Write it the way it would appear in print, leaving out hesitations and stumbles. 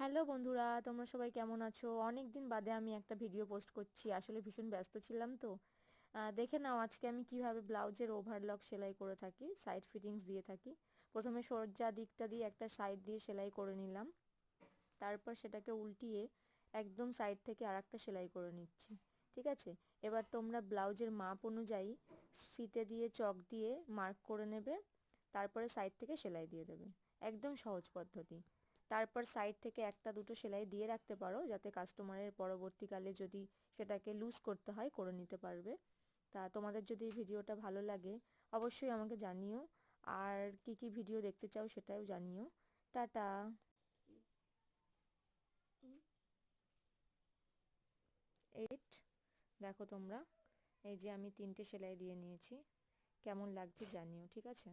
Hello বন্ধুরা, তোমরা সবাই কেমন আছো? অনেক দিন বাদে আমি একটা ভিডিও পোস্ট করছি। আসলে ভীষণ ব্যস্ত ছিলাম তো। দেখে নাও আজকে আমি কিভাবে ব্লাউজের ওভারলক সেলাই করে থাকি, সাইড ফিটিংস দিয়ে থাকি। প্রথমে সজ্জা দিকটা দিয়ে একটা সাইড দিয়ে সেলাই করে নিলাম। তারপর সেটাকে উল্টিয়ে একদম সাইড থেকে আরেকটা সেলাই করে নিচ্ছি। ঠিক আছে? এবার তোমরা ব্লাউজের মাপ অনুযায়ী ফিতে দিয়ে চক দিয়ে মার্ক করে নেবে। তারপরে সাইড থেকে সেলাই দিয়ে দেবে। একদম সহজ পদ্ধতি। তারপর সাইড থেকে একটা দুটো সেলাই দিয়ে রাখতে পারো, যাতে কাস্টমারের পরবর্তীকালে যদি সেটাকে লুজ করতে হয় করে নিতে পারবে। তা তোমাদের যদি ভিডিওটা ভালো লাগে অবশ্যই আমাকে জানিও। আর কি কি ভিডিও দেখতে চাও সেটাও জানিও। টাটা। এইট, দেখো তোমরা, এই যে আমি তিনটে সেলাই দিয়ে নিয়েছি। কেমন লাগছে জানিও, ঠিক আছে?